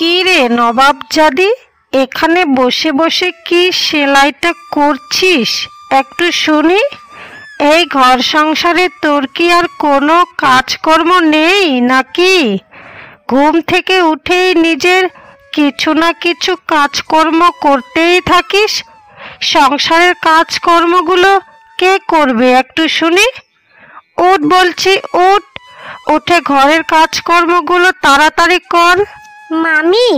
কি রে নবাবজাদি, এখানে বসে বসে কি সেলাইটা করছিস? একটু শুনি। এই ঘর সংসারে তোর কি আর কোনো কাজকর্ম নেই নাকি? ঘুম থেকে উঠেই নিজের কিছু না কিছু কাজকর্ম করতেই থাকিস। সংসারের কাজকর্মগুলো কে করবে একটু শুনি? উঠ বলছি, উঠ, উঠে ঘরের কাজকর্মগুলো তাড়াতাড়ি কর। মামি,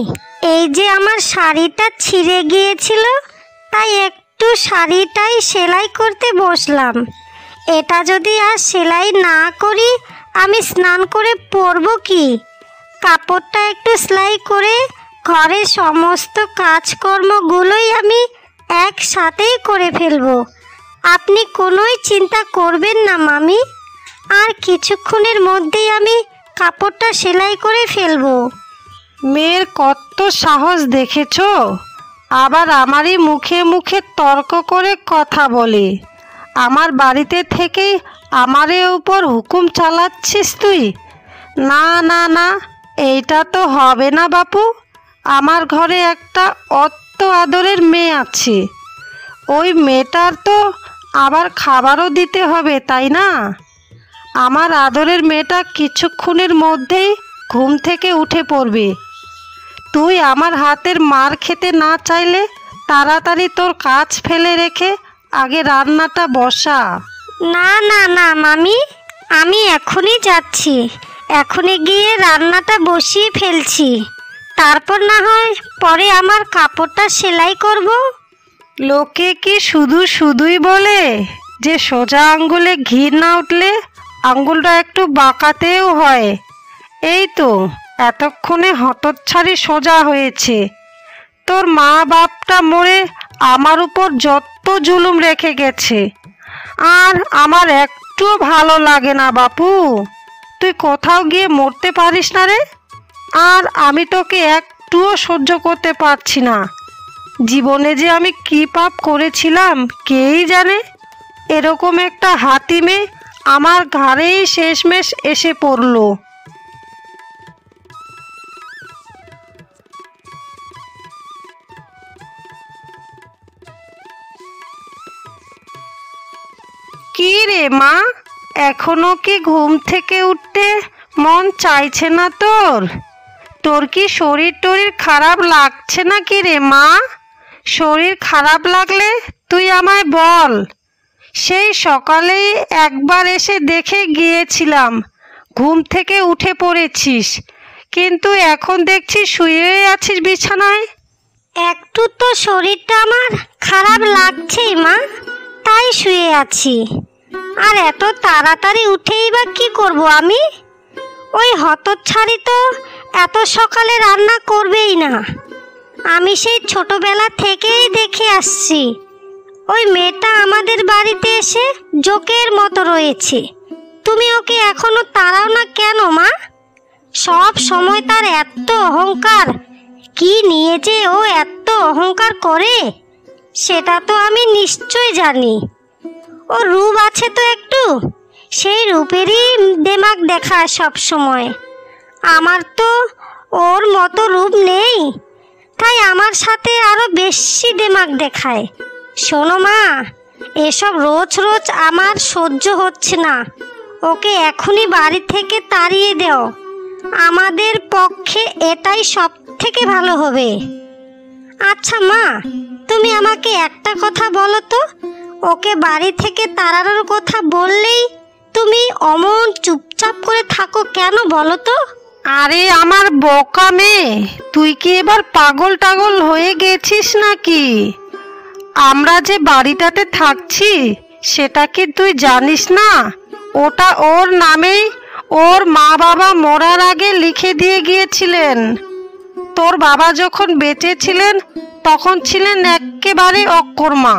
এই যে আমার শাড়িটা ছিঁড়ে গিয়েছিল, তাই একটু শাড়িটাই সেলাই করতে বসলাম। এটা যদি আর সেলাই না করি আমি স্নান করে পরবো কি? কাপড়টা একটু সেলাই করে ঘরের সমস্ত কাজকর্মগুলোই আমি একসাথেই করে ফেলবো। আপনি কোনোই চিন্তা করবেন না মামি, আর কিছুক্ষণের মধ্যেই আমি কাপড়টা সেলাই করে ফেলবো। মেয়ের কত সাহস দেখেছো, আবার আমারই মুখে মুখে তর্ক করে কথা বলে। আমার বাড়িতে থেকেই আমারে উপর হুকুম চালাচ্ছিস তুই? না না না, এইটা তো হবে না বাপু। আমার ঘরে একটা অত আদরের মেয়ে আছে, ওই মেয়েটার তো আবার খাবারও দিতে হবে, তাই না? আমার আদরের মেয়েটা কিছুক্ষণের মধ্যেই ঘুম থেকে উঠে পড়বে। তুই আমার হাতের মার খেতে না চাইলে তাড়াতাড়ি তোর কাজ ফেলে রেখে আগে রান্নাটা বসা। না না না মামি, আমি এখনই যাচ্ছি, এখনই গিয়ে রান্নাটা বসিয়ে ফেলছি। তারপর না হয় পরে আমার কাপড়টা সেলাই করব। লোকে কি শুধু শুধুই বলে যে সোজা আঙ্গুলে ঘি না উঠলে আঙ্গুলটা একটু বাঁকাতেও হয়। এই তো এতক্ষণে হতচ্ছাড়ি সোজা হয়েছে। তোর মা বাপটা মরে আমার উপর যত জুলুম রেখে গেছে, আর আমার একটুও ভালো লাগে না বাপু। তুই কোথাও গিয়ে মরতে পারিস না রে? আর আমি তোকে একটুও সহ্য করতে পারছি না। জীবনে যে আমি কি পাপ করেছিলাম কেই জানে। এরকম একটা হাতিমে আমার ঘাড়েই শেষমেশ এসে পড়ল। কি রে মা, এখনো কি ঘুম থেকে উঠতে মন চাইছে না তোর? তোর কি শরীর টরীর খারাপ লাগছে না কি রে মা? শরীর খারাপ লাগলে তুই আমায় বল। সেই সকালেই একবার এসে দেখে গিয়েছিলাম ঘুম থেকে উঠে পড়েছিস, কিন্তু এখন দেখছি শুয়ে আছিস বিছানায়। একটু তো শরীরটা আমার খারাপ লাগছেই মা, তাই শুয়ে আছি। আর এত তাড়াতাড়ি উঠেই বা কি করব আমি? ওই হতচ্ছাড়ি তো এত সকালে রান্না করবেই না। আমি সেই ছোটবেলা থেকেই দেখে আসছি ওই মেয়েটা আমাদের বাড়িতে এসে জোকের মতো রয়েছে। তুমি ওকে এখনো তাড়াও না কেন মা? সব সময় তার এত অহংকার, কি নিয়ে যে ও এত অহংকার করে সেটা তো আমি নিশ্চয় জানি। ও রূপ আছে তো একটু, সেই রূপেরই দেমাগ দেখায় সব সময়। আমার তো ওর মতো রূপ নেই, তাই আমার সাথে আরো বেশি দেমাগ দেখায়। শোনো মা, এসব রোজ রোজ আমার সহ্য হচ্ছে না। ওকে এখনই বাড়ি থেকে তাড়িয়ে দাও, আমাদের পক্ষে এটাই সব থেকে ভালো হবে। আচ্ছা মা, তুমি আমাকে একটা কথা বলো তো, ওকে বাড়ি থেকে তাড়ানোর কথা বললেই তুমি অমন চুপচাপ করে থাকো কেন বলো তো? আরে আমার বোকা মেয়ে, তুই কি এবার পাগল টাগল হয়ে গেছিস নাকি? আমরা যে বাড়িটাতে থাকছি সেটা কি তুই জানিস না? ওটা ওর নামেই ওর মা বাবা মরার আগে লিখে দিয়ে গিয়েছিলেন। তোর বাবা যখন বেঁচে ছিলেন তখন ছিলেন একেবারে অকর্মা,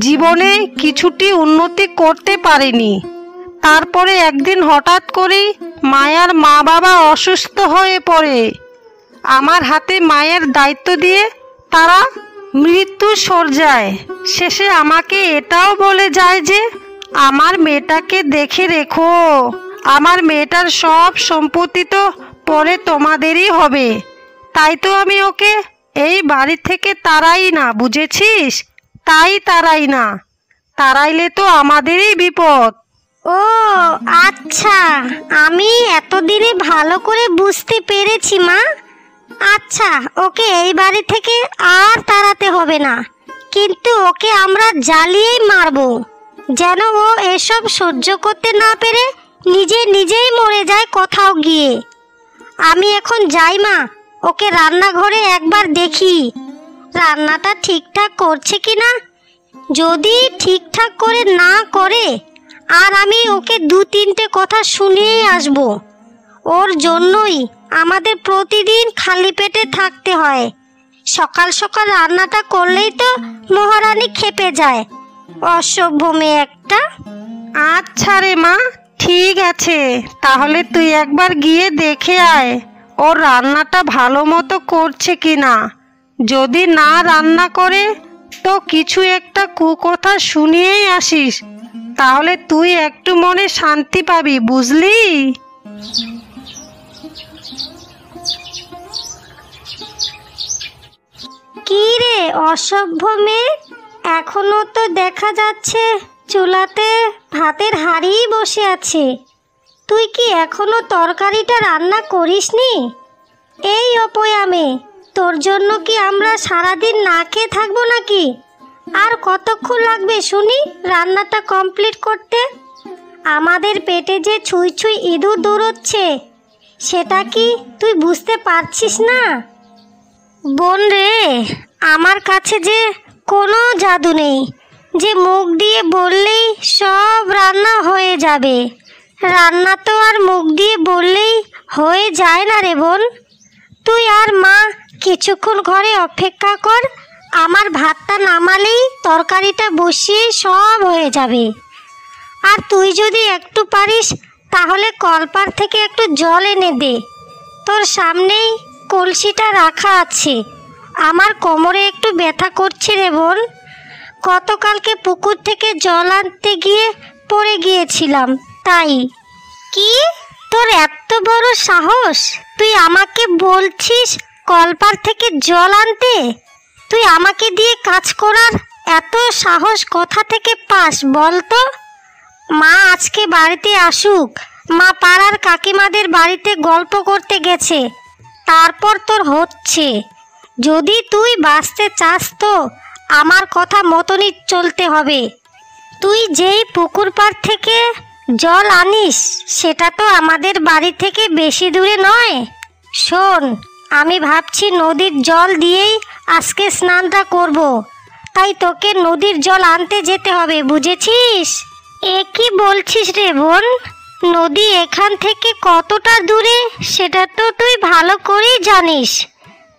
জীবনে কিছুটি উন্নতি করতে পারেনি। তারপরে একদিন হঠাৎ করেই মায়ার মা বাবা অসুস্থ হয়ে পড়ে। আমার হাতে মায়ের দায়িত্ব দিয়ে তারা মৃত্যু সজ্জায়। শেষে আমাকে এটাও বলে যায় যে আমার মেয়েটাকে দেখে রেখো, আমার মেয়েটার সব সম্পত্তি তো পরে তোমাদেরই হবে। তাই তো আমি ওকে এই বাড়ি থেকে তাড়াই না, বুঝেছিস? তাই তাড়াই না, তাড়াইলে তো আমাদেরই বিপদ। ও আচ্ছা, আমি এতদিনে ভালো করে বুঝতে পেরেছি মা। আচ্ছা, ওকে এই বাড়ি থেকে আর তাড়াতে হবে না, কিন্তু ওকে আমরা জ্বালিয়েই মারবো, যেন ও এসব সহ্য করতে না পেরে নিজেই মরে যায় কোথাও গিয়ে। আমি এখন যাই মা, ওকে রান্নাঘরে একবার দেখি রান্নাটা ঠিকঠাক করছে কিনা। যদি ঠিকঠাক করে না করে, আর আমি ওকে 2-3টে কথা শুনিয়েই আসবো। ওর জন্যই আমাদের প্রতিদিন খালি পেটে থাকতে হয়। সকাল সকাল রান্নাটা করলেই তো মহারানী খেপে যায়। অসভ্য মেয়ে একটা। আচ্ছা রে মা, ঠিক আছে, তাহলে তুই একবার গিয়ে দেখে আয় ওর রান্নাটা ভালো মতো করছে কিনা। যদি না রান্না করে তো কিছু একটা কুকথা শুনিয়েই আসিস, তাহলে তুই একটু মনে শান্তি পাবি, বুঝলি? কি রে অসভ্য মেয়ে, এখনো তো দেখা যাচ্ছে চুলাতে ভাতের হাঁড়িই বসে আছে। তুই কি এখনো তরকারিটা রান্না করিসনি? এই অপয়ামে, তোর জন্য কি আমরা সারাদিন না খেয়ে থাকবো নাকি? আর কতক্ষণ লাগবে শুনি রান্নাটা কমপ্লিট করতে? আমাদের পেটে যে ছুঁই ছুঁই ইঁদুর দৌড়চ্ছে, সেটা কি তুই বুঝতে পারছিস না? বোন রে, আমার কাছে যে কোনো জাদু নেই যে মুখ দিয়ে বললেই সব রান্না হয়ে যাবে। রান্না তো আর মুখ দিয়ে বললেই হয়ে যায় না রে বোন। তুই আর মা কিছুক্ষণ ঘরে অপেক্ষা কর, আমার ভাতটা নামালেই তরকারিটা বসিয়ে সব হয়ে যাবে। আর তুই যদি একটু পারিস তাহলে কলপার থেকে একটু জল এনে দে। তোর সামনেই কলসিটা রাখা আছে। আমার কোমরে একটু ব্যথা করছে রে বোন। গতকালকে পুকুর থেকে জল আনতে গিয়ে পড়ে গিয়েছিলাম, তাই। কি, তোর এত বড় সাহস? তুই আমাকে বলছিস কলপার থেকে জল আনতে? তুই আমাকে দিয়ে কাজ করার এত সাহস কোথা থেকে পাস বল তো? মা আজকে বাড়িতে আসুক, মা পাড়ার কাকিমাদের বাড়িতে গল্প করতে গেছে, তারপর তোর হচ্ছে। যদি তুই বাঁচতে চাস তো আমার কথা মতনই চলতে হবে। তুই যেই পুকুর পাড় থেকে জল আনিস সেটা তো আমাদের বাড়ি থেকে বেশি দূরে নয়। শোন, আমি ভাবছি নদীর জল দিয়েই আজকে স্নানটা করব, তাই তোকে নদীর জল আনতে যেতে হবে, বুঝেছিস? এ কি বলছিস রে বোন? নদী এখান থেকে কতটা দূরে সেটা তো তুই ভালো করেই জানিস।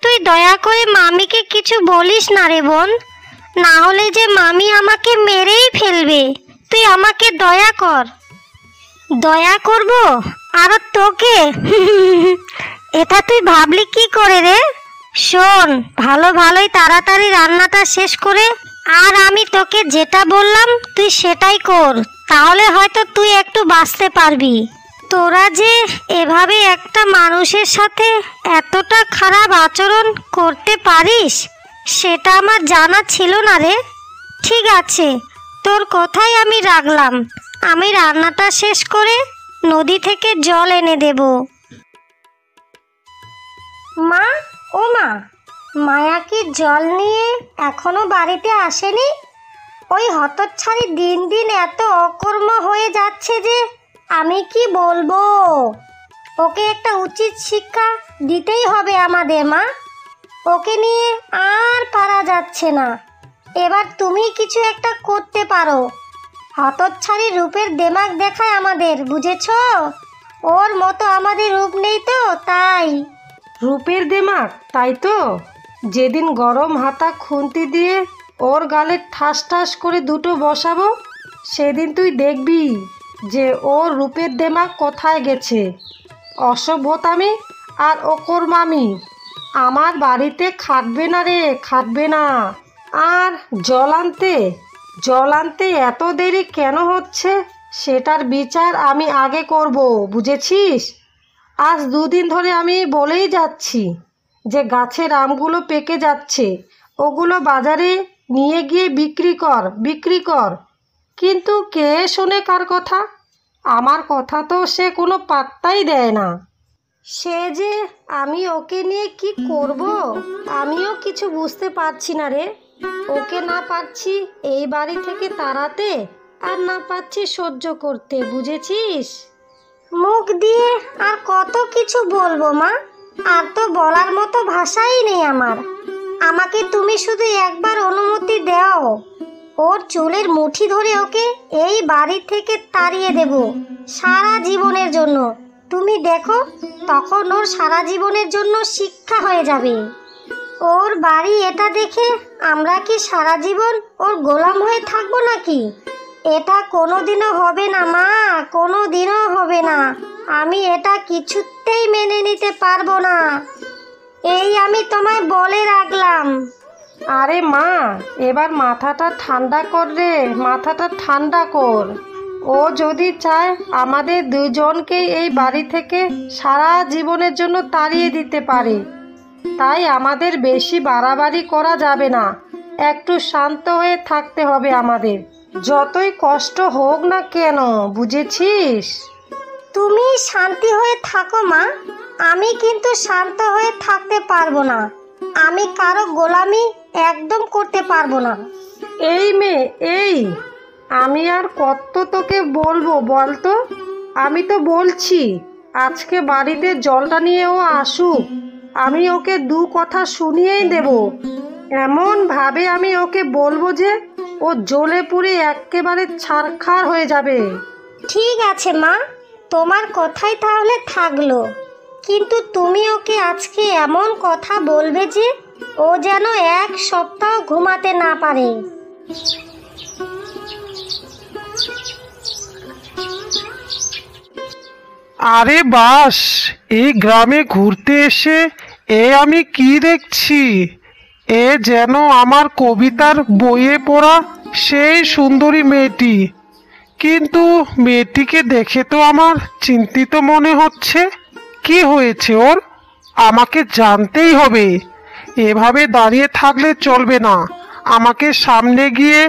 তুই দয়া করে মামিকে কিছু বলিস না রে বোন, না হলে যে মামি আমাকে মেরেই ফেলবে। তুই আমাকে দয়া কর। দয়া করব আর তোকে? এটা তুই ভাবলি কি করে রে? শোন, ভালোই তাড়াতাড়ি রান্নাটা শেষ করে আর আমি তোকে যেটা বললাম তুই সেটাই কর, তাহলে হয়তো তুই একটু বাঁচতে পারবি। তোরা যে এভাবে একটা মানুষের সাথে এতটা খারাপ আচরণ করতে পারিস সেটা আমার জানা ছিল না রে। ঠিক আছে, তোর কথাই আমি রাখলাম। আমি রান্নাটা শেষ করে নদী থেকে জল এনে দেব। মা, ও মা, মায়া কি জল নিয়ে এখনো বাড়িতে আসেনি? ওই হতচ্ছাড়ি দিন দিন এত অকর্ম হয়ে যাচ্ছে যে আমি কি বলবো। ওকে একটা উচিত শিক্ষা দিতেই হবে আমাদের মা। ওকে নিয়ে আর পারা যাচ্ছে না। এবার তুমি কিছু একটা করতে পারো। হতচ্ছাড়ি রূপের দেমাগ দেখায় আমাদের, বুঝেছো? ওর মতো আমাদের রূপ নেই তো, তাই। রূপের দেমাগ, তাই তো? যেদিন গরম হাতা খুন্তি দিয়ে ওর গালে ঠাস ঠাস করে দুটো বসাবো, সেদিন তুই দেখবি যে ওর রূপের দেমাগ কোথায় গেছে। অসভ্যতামি আর অকর্মামি আমার বাড়িতে খাটবে না রে, খাটবে না। আর জল আনতে এত দেরি কেন হচ্ছে সেটার বিচার আমি আগে করব, বুঝেছিস? আজ 2 দিন ধরে আমি বলেই যাচ্ছি যে গাছের আমগুলো পেকে যাচ্ছে, ওগুলো বাজারে নিয়ে গিয়ে বিক্রি কর। কিন্তু কে শোনে কার কথা? আমার কথা তো সে কোনো পাত্তাই দেয় না। সে যে আমি ওকে নিয়ে কি করব আমিও কিছু বুঝতে পারছি না রে। ওকে না পারছি এই বাড়ি থেকে তাড়াতে, আর না পারছি সহ্য করতে, বুঝেছিস? মুখ দিয়ে আর কত কিছু বলবো মা, আর তো বলার মতো ভাষাই নেই আমার। আমাকে তুমি শুধু একবার অনুমতি দাও, ওর চুলের মুঠি ধরে ওকে এই বাড়ি থেকে তাড়িয়ে দেব সারা জীবনের জন্য। তুমি দেখো, তখন ওর সারা জীবনের জন্য শিক্ষা হয়ে যাবে। ওর বাড়ি এটা দেখে আমরা কি সারা জীবন ওর গোলাম হয়ে থাকবো নাকি? এটা কোনোদিনও হবে না মা, কোনোদিনও হবে না। আমি এটা কিছুতেই মেনে নিতে পারবো না, এই আমি তোমায় বলে রাখলাম। আরে মা, এবার মাথাটা ঠান্ডা কর রে, মাথাটা ঠান্ডা কর। ও যদি চায় আমাদের দুজনকে এই বাড়ি থেকে সারা জীবনের জন্য তাড়িয়ে দিতে পারে। তাই আমাদের বেশি বাড়াবাড়ি করা যাবে না, একটু শান্ত হয়ে থাকতে হবে আমাদের, যতই কষ্ট হোক না কেন, বুঝেছিস? তুমি শান্তি হয়ে থাকো মা, আমি কিন্তু শান্ত হয়ে থাকতে পারবো না। আমি কারো গোলামি একদম করতে পারবো না। এই মেয়ে, এই আমি আর কত তোকে বলবো বলতো? আমি তো বলছি আজকে বাড়িতে জলটা নিয়ে ও আসুক, আমি ওকে দু কথা শুনিয়েই দেব। এমনভাবে আমি ওকে বলবো যে ও জ্বলে পুড়ে একেবারে ছারখার হয়ে যাবে। ঠিক আছে মা, তোমার কথাই তাহলে থাকলো, কিন্তু তুমি ওকে আজকে এমন কথা বলবে যে ও যেন এক সপ্তাহ ঘুমাতে না পারে। আরে বাস, এই গ্রামে ঘুরতে এসে আমি কি দেখছি! এ যেন আমার কবিতার বইয়ে পড়া সেই সুন্দরী মেয়েটি। কিন্তু মেয়েটিকে দেখে তো আমার চিন্তিত মনে হচ্ছে। কি হয়েছে ওর? আমাকে জানতেই হবে। এভাবে দাঁড়িয়ে থাকলে চলবে না, আমাকে সামনে গিয়ে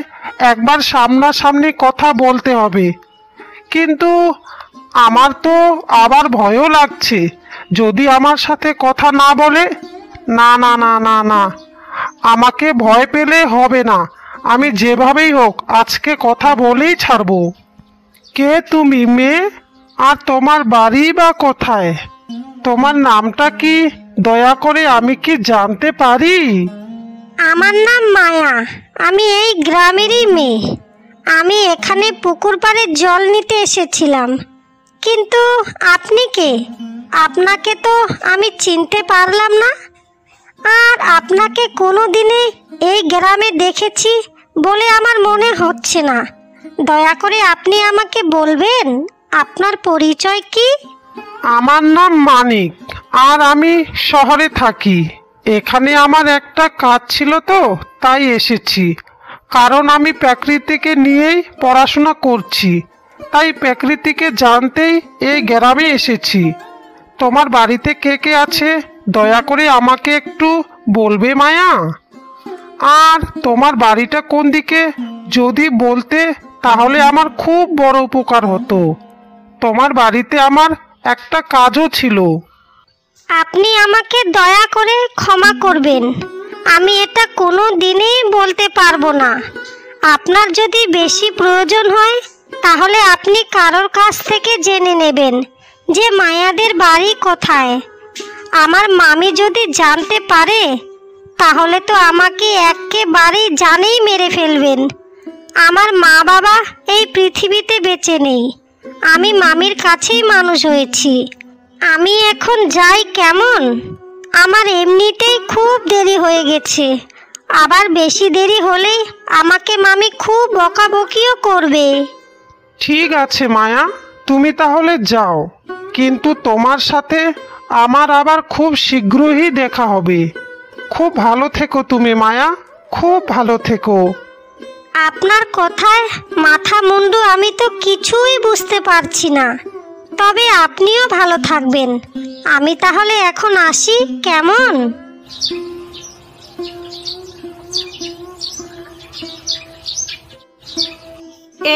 একবার সামনাসামনি কথা বলতে হবে। কিন্তু আমার তো আবার ভয়ও লাগছে, যদি আমার সাথে কথা না বলে। না না না না না, আমাকে ভয় পেলে হবে না, আমি যেভাবেই হোক আজকে কথা বলেই ছাড়বো। কে তুমি মেয়ে? আর তোমার বাড়ি বা কোথায়? তোমার নামটা কি দয়া করে আমি কি জানতে পারি? আমার নাম মায়া, আমি এই গ্রামেরই মেয়ে। আমি এখানে পুকুর পাড়ে জল নিতে এসেছিলাম। কিন্তু আপনি কে? আপনাকে তো আমি চিনতে পারলাম না। আর আপনাকে কোনো দিনে এই গ্রামে দেখেছি বলে আমার মনে হচ্ছে না। দয়া করে আপনি আমাকে বলবেন আপনার পরিচয় কি? আমার নাম মানিক, আর আমি শহরে থাকি। এখানে আমার একটা কাজ ছিল তো তাই এসেছি। কারণ আমি প্রকৃতিকে নিয়েই পড়াশোনা করছি, তাই প্রকৃতিকে জানতেই এই গ্রামে এসেছি। তোমার বাড়িতে কে কে আছে দয়া করে আমাকে একটু বলবে মায়া? আর তোমার বাড়িটা কোন দিকে যদি বলতে তাহলে আমার খুব বড় উপকার হতো। তোমার বাড়িতে আমার একটা কাজও ছিল। আপনি আমাকে দয়া করে ক্ষমা করবেন, আমি এটা কোনো দিনেই বলতে পারবো না। আপনার যদি বেশি প্রয়োজন হয় তাহলে আপনি কারোর কাছ থেকে জেনে নেবেন যে মায়াদের বাড়ি কোথায়। আমার মামি যদি জানতে পারে তাহলে তো আমাকে একেবারেই জানেই মেরে ফেলবেন। আমার মা বাবা এই পৃথিবীতে বেঁচে নেই, আমি মামির কাছেই মানুষ হয়েছি। আমি এখন যাই কেমন? আমার এমনিতেই খুব দেরি হয়ে গেছে, আবার বেশি দেরি হলেই আমাকে মামি খুব বকাবকিও করবে। ঠিক আছে মায়া, তুমি তাহলে যাও, কিন্তু তোমার সাথে আমার আবার খুব শীঘ্রই দেখা হবে। খুব ভালো থেকো তুমি মায়া, খুব ভালো থেকো। আপনার কথায় মাথা মুন্ডু আমি তো কিছুই বুঝতে পারছি না, তবে আপনিও ভালো থাকবেন। আমি তাহলে এখন আসি কেমন?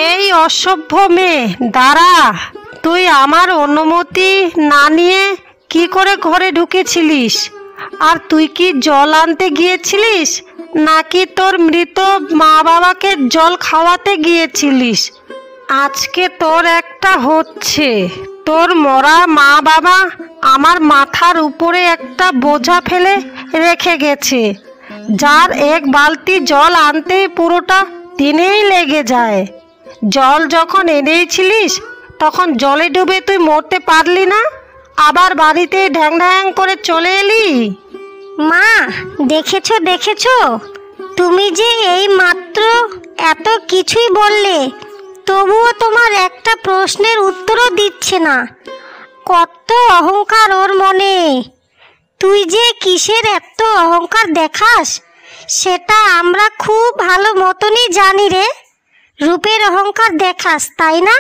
এই অসভ্য মেয়ে, দাঁড়া। তুই আমার অনুমতি না নিয়ে কি করে ঘরে ঢুকেছিলিস? আর তুই কি জল আনতে গিয়েছিলিস নাকি তোর মৃত মা বাবাকে জল খাওয়াতে গিয়েছিলিস? আজকে তোর একটা হচ্ছে। তোর মরা মা বাবা আমার মাথার উপরে একটা বোঝা ফেলে রেখে গেছে, যার এক বালতি জল আনতেই পুরোটা দিনেই লেগে যায়। জল যখন এনেছিলিস তখন জলে ডুবে তুই মরতে পারলি না, আবার বাড়িতে ঢ্যাং ঢ্যাং করে চলে এলি। মা, দেখেছো দেখেছো, তুমি যে এই মাত্র এত কিছুই বললে, তবুও তোমার একটা প্রশ্নের উত্তরও দিচ্ছে না। কত অহংকার ওর মনে। তুই যে কিসের এত অহংকার দেখাস সেটা আমরা খুব ভালো মতনই জানি রে। রূপের অহংকার দেখাস, তাই না?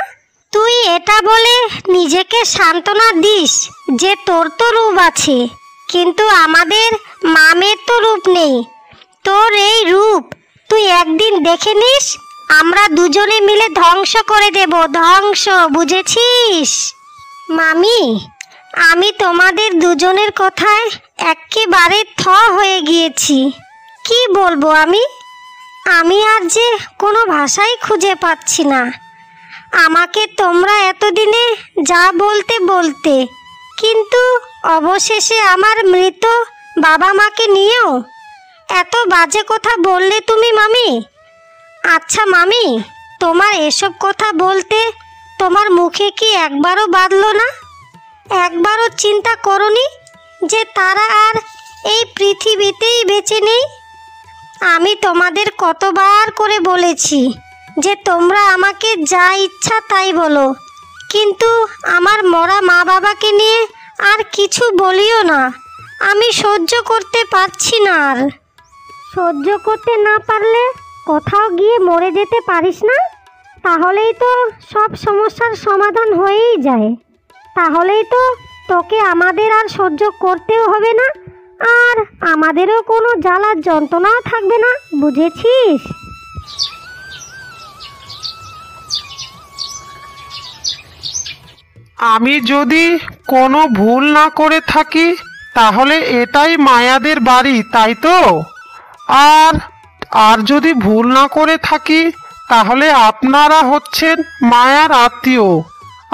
তুই এটা বলে নিজেকে সান্ত্বনা দিস যে তোর তো রূপ আছে, কিন্তু আমাদের মামের তো রূপ নেই। তোর এই রূপ তুই একদিন দেখে নিস, আমরা দুজনে মিলে ধ্বংস করে দেব, ধ্বংস, বুঝেছিস? মামি, আমি তোমাদের দুজনের কথায় একেবারে থ হয়ে গিয়েছি। কি বলবো আমি আর যে কোনো ভাষাই খুঁজে পাচ্ছি না। আমাকে তোমরা এতদিনে যা বলতে বলতে, কিন্তু অবশেষে আমার মৃত বাবা মাকে নিয়েও এত বাজে কথা বললে তুমি মামি। আচ্ছা মামি, তোমার এসব কথা বলতে তোমার মুখে কি একবারও বাঁধলো না? একবারও চিন্তা করনি যে তারা আর এই পৃথিবীতেই বেঁচে নেই? আমি তোমাদের কতবার করে বলেছি যে তোমরা আমাকে যা ইচ্ছা তাই বলো, কিন্তু আমার মরা মা বাবাকে নিয়ে আর কিছু বলিও না। আমি সহ্য করতে পারছি না। আর সহ্য করতে না পারলে কোথাও গিয়ে মরে যেতে পারিস না? তাহলেই তো সব সমস্যার সমাধান হয়েই যায়। তাহলেই তো তোকে আমাদের আর সহ্য করতেও হবে না, আর আমাদেরও কোনো জ্বালার যন্ত্রণাও থাকবে না, বুঝেছিস? আমি যদি কোনো ভুল না করে থাকি তাহলে এটাই মায়াদের বাড়ি, তাই তো? আর যদি ভুল না করে থাকি তাহলে আপনারা হচ্ছেন মায়ার আত্মীয়।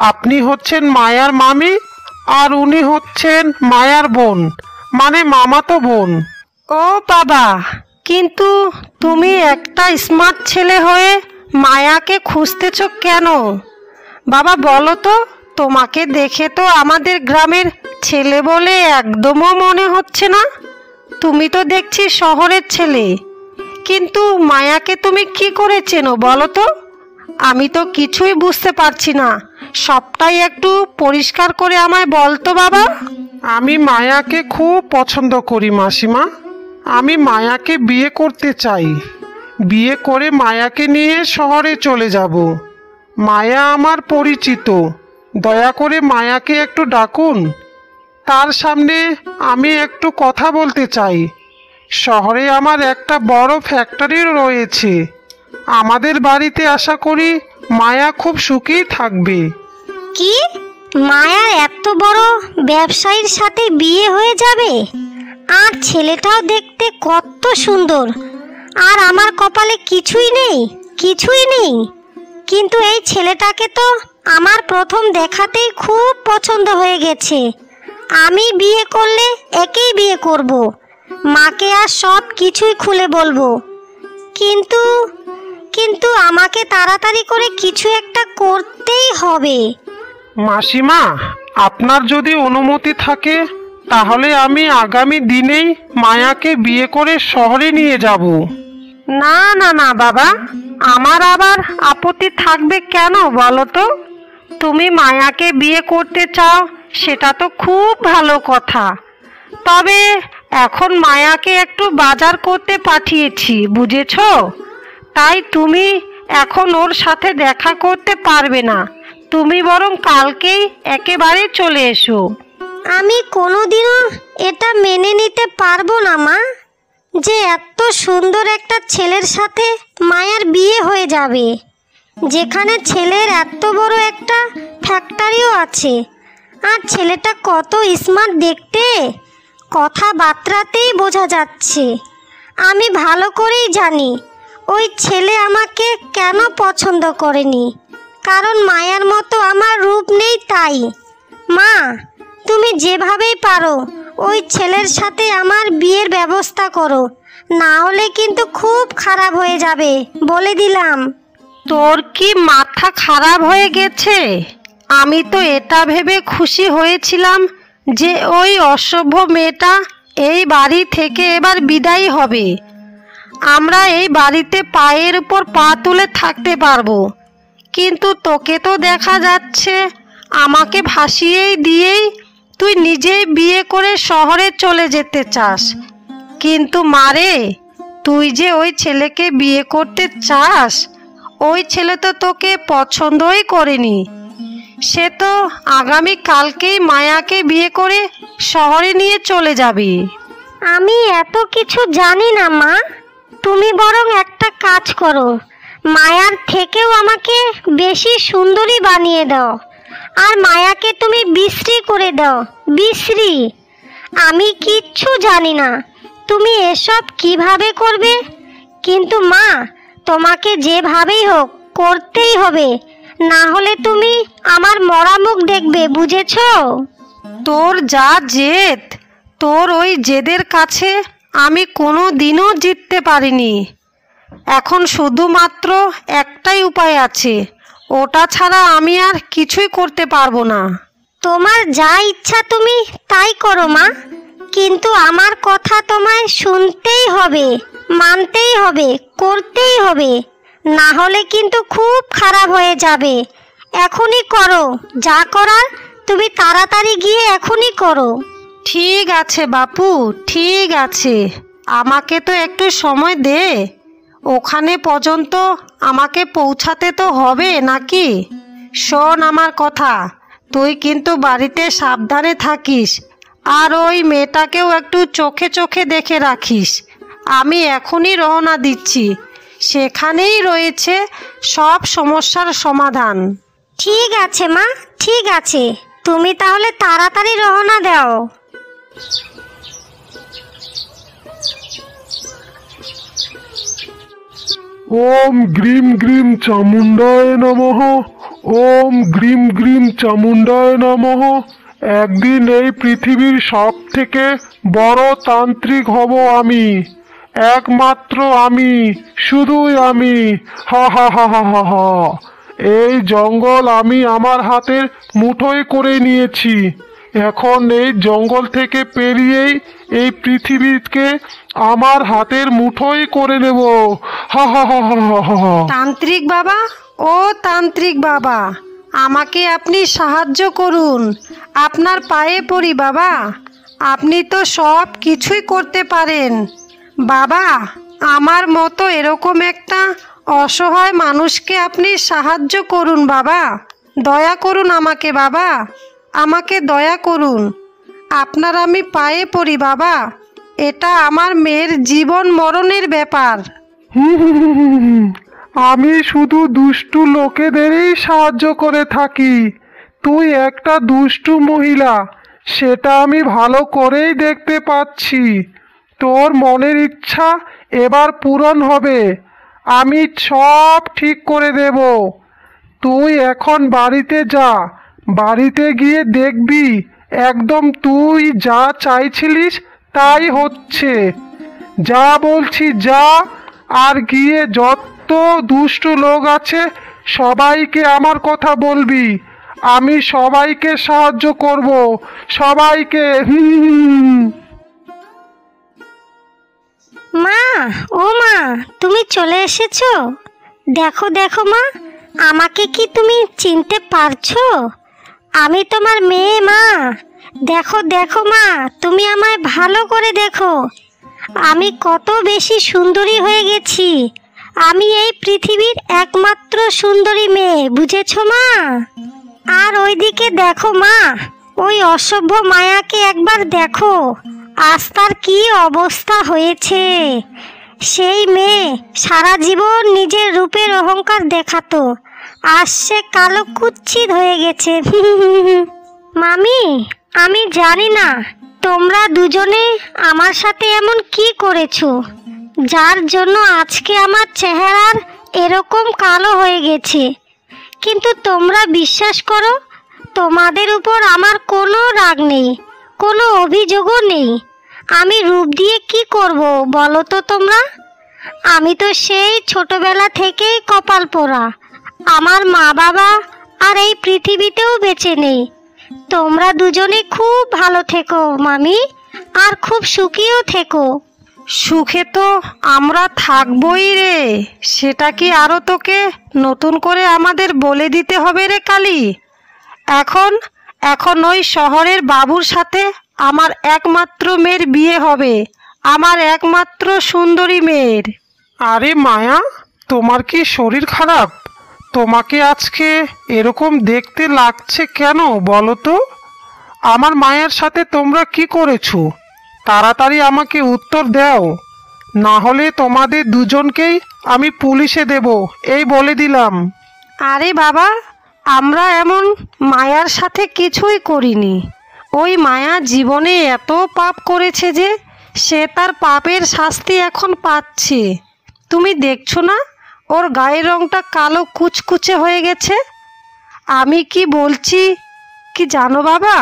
আপনি হচ্ছেন মায়ার মামি, আর উনি হচ্ছেন মায়ার বোন, মানে মামাতো বোন। ও বাবা, কিন্তু তুমি একটা স্মার্ট ছেলে হয়ে মায়াকে খুঁজতেছ কেন? বাবা বলো তো, তোমাকে দেখে তো আমাদের গ্রামের ছেলে বলে একদমও মনে হচ্ছে না। তুমি তো দেখছি শহরের ছেলে, কিন্তু মায়াকে তুমি কি করে চেনো বলো তো? আমি তো কিছুই বুঝতে পারছি না, সবটাই একটু পরিষ্কার করে আমায় বলতো বাবা। আমি মায়াকে খুব পছন্দ করি মাসিমা। আমি মায়াকে বিয়ে করতে চাই। বিয়ে করে মায়াকে নিয়ে শহরে চলে যাব। মায়া আমার পরিচিত, দয়া করে মায়াকে একটু ডাকুন। তার সামনে আমি একটু কথা বলতে চাই। শহরে আমার একটা বড় ফ্যাক্টরি রয়েছে। আমাদের বাড়িতে আশা করি মায়া খুব সুখেই থাকবে। কি, মায়া এত বড় ব্যবসায়ীর সাথে বিয়ে হয়ে যাবে? আর ছেলেটাও দেখতে কত সুন্দর। আর আমার কপালে কিছুই নেই, কিছুই নেই। কিন্তু এই ছেলেটাকে তো আমার প্রথম দেখাতেই খুব পছন্দ হয়ে গেছে। আমি বিয়ে করলে একেই বিয়ে করব, মাকে আর সব কিছুই খুলে বলবো। কিন্তু আমাকে তাড়াতাড়ি করে কিছু একটা করতেই হবে। মাসিমা, আপনার যদি অনুমতি থাকে তাহলে আমি আগামী দিনেই মায়াকে বিয়ে করে শহরে নিয়ে যাব। না না না বাবা, আমার আবার আপত্তি থাকবে কেন বলো তো? তুমি মায়াকে বিয়ে করতে চাও সেটা তো খুব ভালো কথা, তবে এখন মায়াকে একটু বাজার করতে পাঠিয়েছি, বুঝেছো? তাই তুমি এখন ওর সাথে দেখা করতে পারবে না। তুমি বরং কালকেই একেবারে চলে এসো। আমি কোনোদিনও এটা মেনে নিতে পারবো না যে এত সুন্দর একটা ছেলের সাথে মায়ার বিয়ে হয়ে যাবে, যেখানে ছেলের এত বড় একটা ফ্যাক্টরিও আছে। আর ছেলেটা কত স্মার্ট দেখতে, কথাবার্তাতেই বোঝা যাচ্ছে। আমি ভালো করেই জানি ওই ছেলে আমাকে কেন পছন্দ করেনি, কারণ মায়ার মতো আমার রূপ নেই তাই। মা, তুমি যেভাবেই পারো ওই ছেলের সাথে আমার বিয়ের ব্যবস্থা করো, না হলে কিন্তু খুব খারাপ হয়ে যাবে, বলে দিলাম। তোর কি মাথা খারাপ হয়ে গেছে? আমি তো এটা ভেবে খুশি হয়েছিলাম যে ওই অসভ্য মেয়েটা এই বাড়ি থেকে এবার বিদায়ী হবে। আমরা এই বাড়িতে পায়ের উপর পা তুলে থাকতে পারবো। কিন্তু তোকে তো দেখা যাচ্ছে আমাকে ভাসিয়েই দিয়েই তুই নিজেই বিয়ে করে শহরে চলে যেতে চাস। কিন্তু মারে, তুই যে ওই ছেলেকে বিয়ে করতে চাস, ওই ছেলে তো তোকে পছন্দই করেনি। সে তো আগামী কালকেই মায়াকে বিয়ে করে শহরে নিয়ে চলে যাবে। আমি এত কিছু জানি না মা, তুমি বরং একটা কাজ করো, মায়ার থেকেও আমাকে বেশি সুন্দরী বানিয়ে দাও, আর মায়াকে তুমি বিশ্রী করে দাও। বিশ্রী? আমি কিচ্ছু জানি না তুমি এসব কিভাবে করবে, কিন্তু মা, তোমাকে যেভাবেই হোক করতেই হবে, না হলে তুমি আমার মরা মুখ দেখবে, বুঝেছো? তোর যা জেদ, তোর ওই জেদের কাছে আমি কোনো দিনও জিততে পারিনি। এখন শুধুমাত্র একটাই উপায় আছে, ওটা ছাড়া আমি আর কিছুই করতে পারবো না। তোমার যা ইচ্ছা তুমি তাই করো মা, কিন্তু আমার কথা তোমায় শুনতেই হবে, মানতেই হবে, করতেই হবে, না হলে কিন্তু খুব খারাপ হয়ে যাবে। এখনই করো যা করার, তুমি তাড়াতাড়ি গিয়ে এখনই করো। ঠিক আছে বাপু, ঠিক আছে, আমাকে তো একটু সময় দে। ওখানে পর্যন্ত আমাকে পৌঁছাতে তো হবে নাকি? শোন আমার কথা, তুই কিন্তু বাড়িতে সাবধানে থাকিস, আর ওই মেয়েটাকেও একটু চোখে চোখে দেখে রাখিস। আমি এখনই রওনা দিচ্ছি, সেখানেই রয়েছে সব সমস্যার সমাধান। ঠিক আছে মা, ঠিক আছে, তুমি তাহলে তাড়াতাড়ি রওনা দাও। ওম গ্রিম গ্রিম চামুণ্ডায় নমঃ। ওম গ্রিম গ্রিম চামুণ্ডায় নমঃ। একদিন এই পৃথিবীর সব থেকে বড় তান্ত্রিক হব আমি, একমাত্র আমি, শুধুই আমি। হা হা হা হা হা হা। এই জঙ্গল আমি আমার হাতের মুঠোয় করে নিয়েছি। এখন এই জঙ্গল থেকে পেরিয়েই এই পৃথিবীকে আমার হাতের মুঠোয় করে নেব। হা হা হা হা হা হা। তান্ত্রিক বাবা, ও তান্ত্রিক বাবা, আমাকে আপনি সাহায্য করুন, আপনার পায়ে পড়ি বাবা। আপনি তো সব কিছুই করতে পারেন বাবা। আমার মতো এরকম একটা অসহায় মানুষকে আপনি সাহায্য করুন বাবা। দয়া করুন আমাকে বাবা, আমাকে দয়া করুন। আপনার আমি পায়ে পড়ি বাবা, এটা আমার মেয়ের জীবন মরণের ব্যাপার। আমি শুধু দুষ্টু লোকেদেরই সাহায্য করে থাকি। তুই একটা দুষ্টু মহিলা, সেটা আমি ভালো করেই দেখতে পাচ্ছি। তোর মনের ইচ্ছা এবার পূরণ হবে, আমি সব ঠিক করে দেব। তুই এখন বাড়িতে যা, বাড়িতে গিয়ে দেখবি একদম তুই যা চাইছিলিস তাই হচ্ছে। যা বলছি যা, আর গিয়ে যত দুষ্টু লোক আছে সবাইকে আমার কথা বলবি। আমি সবাইকে সাহায্য করব, সবাইকে। মা, ও মা, তুমি চলে এসেছো? দেখো দেখো মা, আমাকে কি তুমি চিনতে পারছো? আমি তোমার মেয়ে মা। দেখো দেখো মা, তুমি আমায় ভালো করে দেখো, আমি কত বেশি সুন্দরী হয়ে গেছি। আমি এই পৃথিবীর একমাত্র সুন্দরী মেয়ে, বুঝেছো মা? আর ওইদিকে দেখো মা, ওই অসভ্য মায়াকে একবার দেখো, আজ তার কি অবস্থা হয়েছে। সেই মেয়ে সারা জীবন নিজের রূপের অহংকার দেখাতো, আজ সে কালো কুৎসিত হয়ে গেছে। মামি, আমি জানি না তোমরা দুজনে আমার সাথে এমন কি করেছো, যার জন্য আজকে আমার চেহারার এরকম কালো হয়ে গেছে। কিন্তু তোমরা বিশ্বাস করো, তোমাদের উপর আমার কোনো রাগ নেই, কোনো অভিযোগও নেই। আমি রূপ দিয়ে কি করব বলো তো তোমরা? আমি তো সেই ছোটবেলা থেকেই কপাল পোড়া। আমার মা বাবা আর এই পৃথিবীতেও বেঁচে নেই। তোমরা দুজনে খুব ভালো থেকো মামি, আর খুব সুখীও থেকো। সুখে তো আমরা থাকবই রে, সেটা কি আরো তোকে নতুন করে আমাদের বলে দিতে হবে রে কালী? এখন ওই শহরের বাবুর সাথে আমার একমাত্র মেয়ের বিয়ে হবে, আমার একমাত্র সুন্দরী মেয়ের। আরে মায়া, তোমার কি শরীর খারাপ? তোমাকে আজকে এরকম দেখতে লাগছে কেন বলো তো? আমার মায়ের সাথে তোমরা কি করেছো? তাড়াতাড়ি আমাকে উত্তর দাও, না হলে তোমাদের দুজনকেই আমি পুলিশে দেব, এই বলে দিলাম। আরে বাবা, আমরা এমন মায়ার সাথে কিছুই করিনি। ওই মায়া জীবনে এত পাপ করেছে যে সে তার পাপের শাস্তি এখন পাচ্ছে। তুমি দেখছো না ওর গায়ের রংটা কালো কুচকুচে হয়ে গেছে? আমি কি বলছি কি জানো বাবা,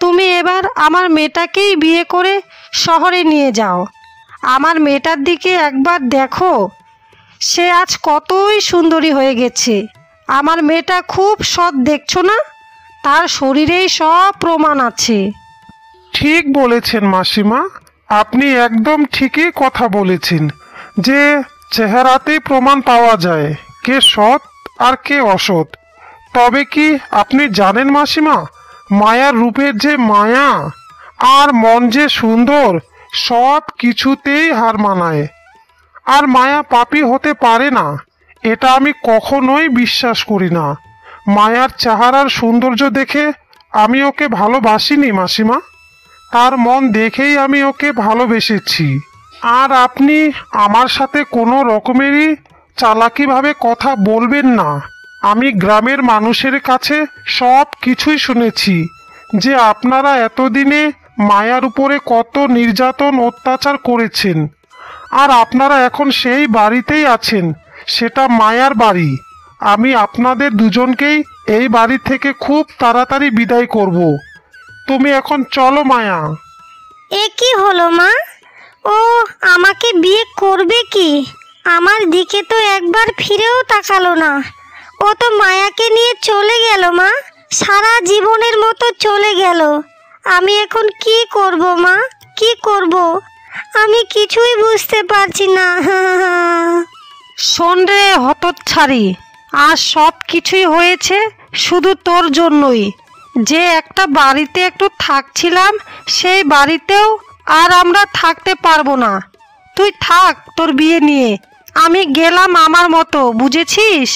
তুমি এবার আমার মেয়েটাকেই বিয়ে করে শহরে নিয়ে যাও। আমার মেয়েটার দিকে একবার দেখো, সে আজ কতই সুন্দরী হয়ে গেছে। আমার মেয়েটা খুব সৎ, দেখছো না? তার শরীরেই সব প্রমাণ আছে। ঠিক বলেছেন মাসিমা, আপনি একদম ঠিকই কথা বলেছেন যে চেহারাতেই প্রমাণ পাওয়া যায় কে সৎ আর কে অসৎ। তবে কি আপনি জানেন মাসিমা, মায়ার রূপের যে মায়া আর মন যে সুন্দর, সব কিছুতেই হার মানায়। আর মায়া পাপী হতে পারে না, এটা আমি কখনোই বিশ্বাস করি না। মায়ার চেহারার সৌন্দর্য দেখে আমি ওকে ভালোবাসিনি মাসিমা, তার মন দেখেই আমি ওকে ভালোবেসেছি। আর আপনি আমার সাথে কোনো রকমেরই চালাকিভাবে কথা বলবেন না। আমি গ্রামের মানুষের কাছে সব কিছুই শুনেছি যে আপনারা এতদিনে মায়ার উপরে কত নির্যাতন অত্যাচার করেছেন, আর আপনারা এখন সেই বাড়িতেই আছেন, সেটা মায়ার বাড়ি। আমি আপনাদের দুজনকেই এই বাড়ি থেকে খুব তাড়াতাড়ি বিদায় করব। তুমি এখন চলো মায়া। এ কি হলো মা? ও আমাকে বিয়ে করবে কি? আমার দিকে তো একবার ফিরেও তাকালো না। ও তো মায়াকে নিয়ে চলে গেল মা, সারা জীবনের মতো চলে গেল। আমি এখন কি করব মা, কি করব? আমি কিছুই বুঝতে পারছি না। শোন রে হতচ্ছাড়ি, আর সব কিছুই হয়েছে শুধু তোর জন্যই। যে একটা বাড়িতে একটু থাকছিলাম, সেই বাড়িতেও আর আমরা থাকতে পারবো না। তুই থাক তোর বিয়ে নিয়ে, আমি গেলাম আমার মতো, বুঝেছিস?